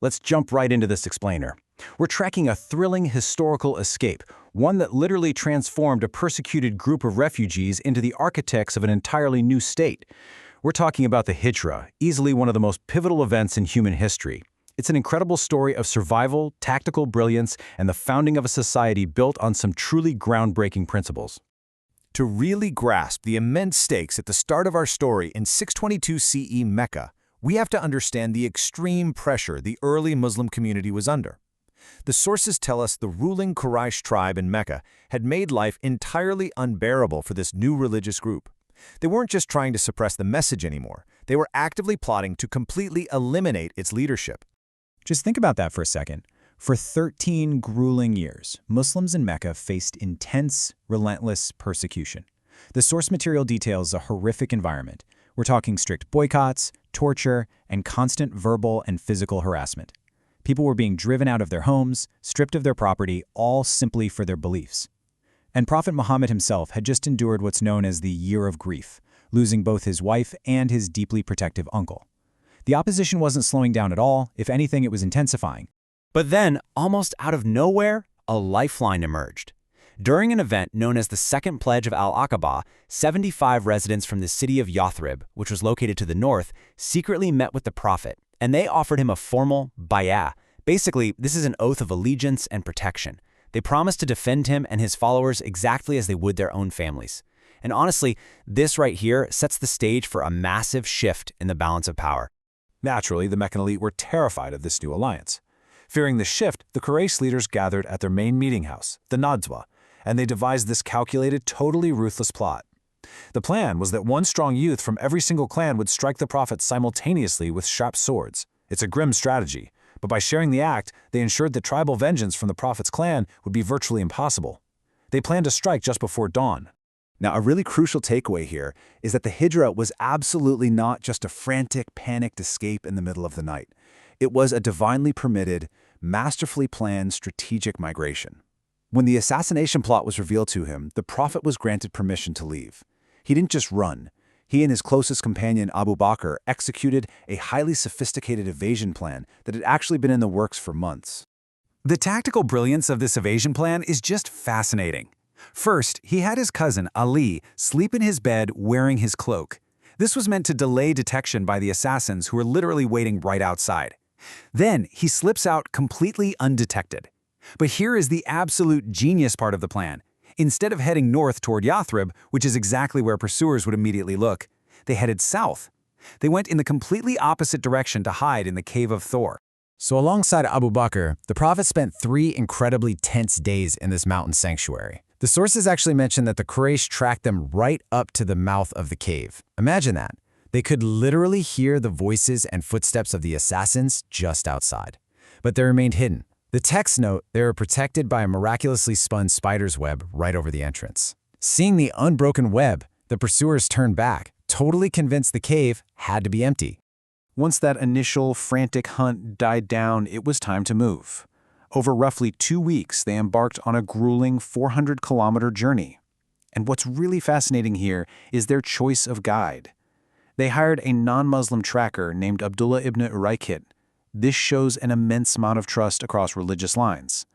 Let's jump right into this explainer. We're tracking a thrilling historical escape, one that literally transformed a persecuted group of refugees into the architects of an entirely new state. We're talking about the Hijrah, easily one of the most pivotal events in human history. It's an incredible story of survival, tactical brilliance, and the founding of a society built on some truly groundbreaking principles. To really grasp the immense stakes at the start of our story in 622 CE Mecca, we have to understand the extreme pressure the early Muslim community was under. The sources tell us the ruling Quraysh tribe in Mecca had made life entirely unbearable for this new religious group. They weren't just trying to suppress the message anymore, they were actively plotting to completely eliminate its leadership. Just think about that for a second. For 13 grueling years, Muslims in Mecca faced intense, relentless persecution. The source material details a horrific environment. We're talking strict boycotts, torture, and constant verbal and physical harassment. People were being driven out of their homes, stripped of their property, all simply for their beliefs. And Prophet Muhammad himself had just endured what's known as the Year of Grief, losing both his wife and his deeply protective uncle. The opposition wasn't slowing down at all. If anything, it was intensifying. But then, almost out of nowhere, a lifeline emerged. During an event known as the Second Pledge of Al-Aqaba, 75 residents from the city of Yathrib, which was located to the north, secretly met with the Prophet, and they offered him a formal bay'ah. Basically, this is an oath of allegiance and protection. They promised to defend him and his followers exactly as they would their own families. And honestly, this right here sets the stage for a massive shift in the balance of power. Naturally, the Meccan elite were terrified of this new alliance. Fearing the shift, the Quraysh leaders gathered at their main meeting house, the Nadwa, and they devised this calculated, totally ruthless plot. The plan was that one strong youth from every single clan would strike the Prophet simultaneously with sharp swords. It's a grim strategy, but by sharing the act, they ensured that tribal vengeance from the Prophet's clan would be virtually impossible. They planned to strike just before dawn. Now, a really crucial takeaway here is that the Hijrah was absolutely not just a frantic, panicked escape in the middle of the night. It was a divinely permitted, masterfully planned strategic migration. When the assassination plot was revealed to him, the Prophet was granted permission to leave. He didn't just run. He and his closest companion, Abu Bakr, executed a highly sophisticated evasion plan that had actually been in the works for months. The tactical brilliance of this evasion plan is just fascinating. First, he had his cousin, Ali, sleep in his bed wearing his cloak. This was meant to delay detection by the assassins who were literally waiting right outside. Then, he slips out completely undetected. But here is the absolute genius part of the plan. Instead of heading north toward Yathrib, which is exactly where pursuers would immediately look, they headed south. They went in the completely opposite direction to hide in the cave of Thawr. So alongside Abu Bakr, the Prophet spent 3 incredibly tense days in this mountain sanctuary. The sources actually mention that the Quraysh tracked them right up to the mouth of the cave. Imagine that. They could literally hear the voices and footsteps of the assassins just outside. But they remained hidden. The texts note they were protected by a miraculously spun spider's web right over the entrance. Seeing the unbroken web, the pursuers turned back, totally convinced the cave had to be empty. Once that initial frantic hunt died down, it was time to move. Over roughly 2 weeks, they embarked on a grueling 400-kilometer journey. And what's really fascinating here is their choice of guide. They hired a non-Muslim tracker named Abdullah ibn Uraykit. This shows an immense amount of trust across religious lines.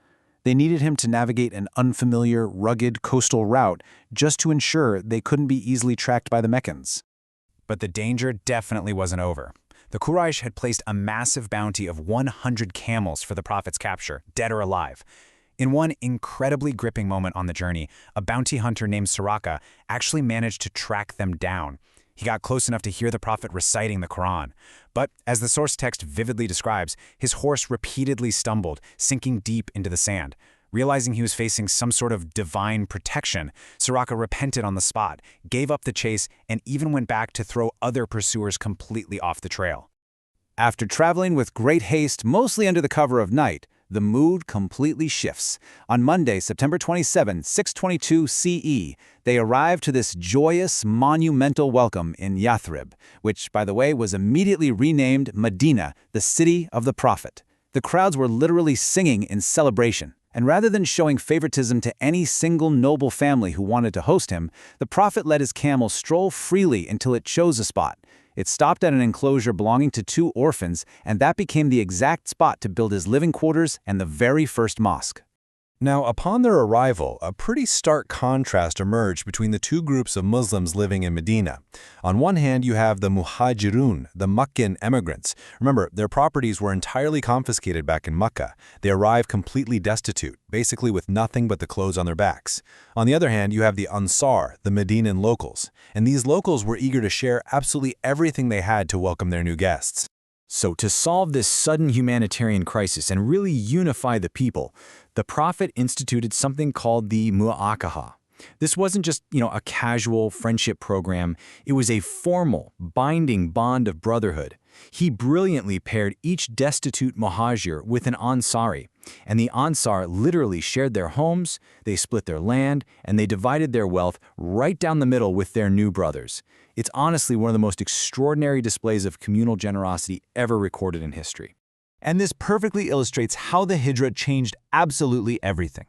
They needed him to navigate an unfamiliar, rugged coastal route just to ensure they couldn't be easily tracked by the Meccans. But the danger definitely wasn't over. The Quraysh had placed a massive bounty of 100 camels for the Prophet's capture, dead or alive. In one incredibly gripping moment on the journey, a bounty hunter named Suraka actually managed to track them down. He got close enough to hear the Prophet reciting the Quran. But, as the source text vividly describes, his horse repeatedly stumbled, sinking deep into the sand. Realizing he was facing some sort of divine protection, Suraka repented on the spot, gave up the chase, and even went back to throw other pursuers completely off the trail. After traveling with great haste, mostly under the cover of night, the mood completely shifts. On Monday, September 27, 622 CE, they arrived to this joyous, monumental welcome in Yathrib, which, by the way, was immediately renamed Madinah, the city of the Prophet. The crowds were literally singing in celebration. And rather than showing favoritism to any single noble family who wanted to host him, the Prophet let his camel stroll freely until it chose a spot. It stopped at an enclosure belonging to 2 orphans, and that became the exact spot to build his living quarters and the very first mosque. Now, upon their arrival, a pretty stark contrast emerged between the two groups of Muslims living in Medina. On one hand, you have the Muhajirun, the Meccan emigrants. Remember, their properties were entirely confiscated back in Mecca. They arrived completely destitute, basically with nothing but the clothes on their backs. On the other hand, you have the Ansar, the Medinan locals. And these locals were eager to share absolutely everything they had to welcome their new guests. So to solve this sudden humanitarian crisis and really unify the people, the Prophet instituted something called the Muakhah. This wasn't just, a casual friendship program. It was a formal, binding bond of brotherhood. He brilliantly paired each destitute Muhajir with an Ansari, and the Ansar literally shared their homes, they split their land, and they divided their wealth right down the middle with their new brothers. It's honestly one of the most extraordinary displays of communal generosity ever recorded in history. And this perfectly illustrates how the Hijrah changed absolutely everything.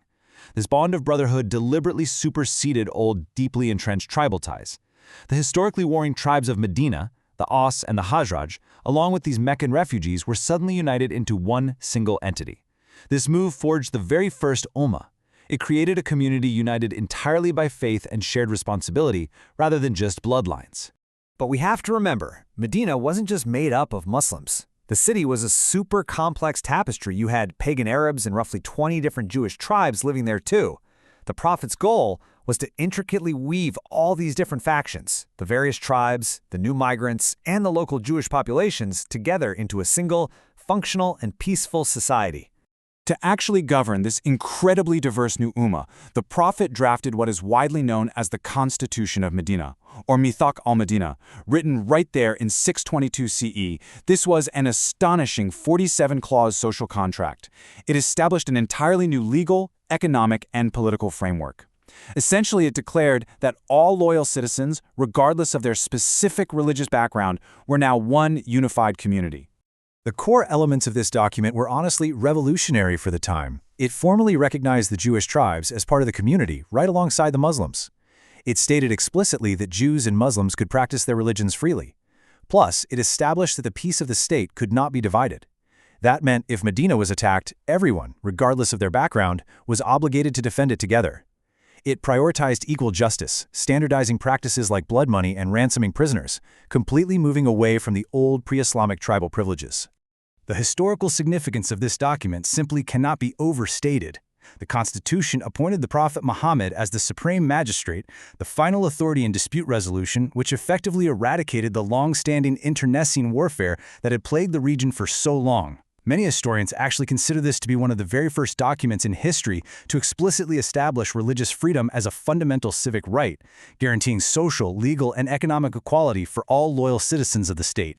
This bond of brotherhood deliberately superseded old, deeply entrenched tribal ties. The historically warring tribes of Medina, the Aus and the Hajraj, along with these Meccan refugees, were suddenly united into one single entity. This move forged the very first Ummah. It created a community united entirely by faith and shared responsibility, rather than just bloodlines. But we have to remember, Medina wasn't just made up of Muslims. The city was a super complex tapestry. You had pagan Arabs and roughly 20 different Jewish tribes living there too. The Prophet's goal was to intricately weave all these different factions, the various tribes, the new migrants, and the local Jewish populations together into a single, functional, and peaceful society. To actually govern this incredibly diverse new Ummah, the Prophet drafted what is widely known as the Constitution of Medina, or Mithaq al-Medina, written right there in 622 CE. This was an astonishing 47-clause social contract. It established an entirely new legal, economic, and political framework. Essentially, it declared that all loyal citizens, regardless of their specific religious background, were now one unified community. The core elements of this document were honestly revolutionary for the time. It formally recognized the Jewish tribes as part of the community, right alongside the Muslims. It stated explicitly that Jews and Muslims could practice their religions freely. Plus, it established that the peace of the state could not be divided. That meant if Medina was attacked, everyone, regardless of their background, was obligated to defend it together. It prioritized equal justice, standardizing practices like blood money and ransoming prisoners, completely moving away from the old pre-Islamic tribal privileges. The historical significance of this document simply cannot be overstated. The Constitution appointed the Prophet Muhammad as the supreme magistrate, the final authority in dispute resolution, which effectively eradicated the long-standing internecine warfare that had plagued the region for so long. Many historians actually consider this to be one of the very first documents in history to explicitly establish religious freedom as a fundamental civic right, guaranteeing social, legal, and economic equality for all loyal citizens of the state.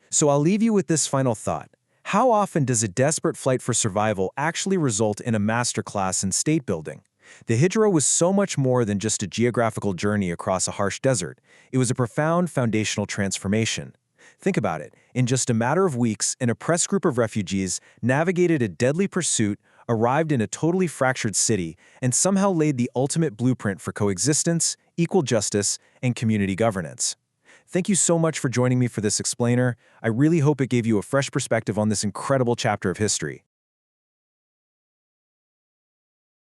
So I'll leave you with this final thought. How often does a desperate flight for survival actually result in a masterclass in state building? The Hijrah was so much more than just a geographical journey across a harsh desert. It was a profound foundational transformation. Think about it. In just a matter of weeks, an oppressed group of refugees navigated a deadly pursuit, arrived in a totally fractured city, and somehow laid the ultimate blueprint for coexistence, equal justice, and community governance. Thank you so much for joining me for this explainer. I really hope it gave you a fresh perspective on this incredible chapter of history.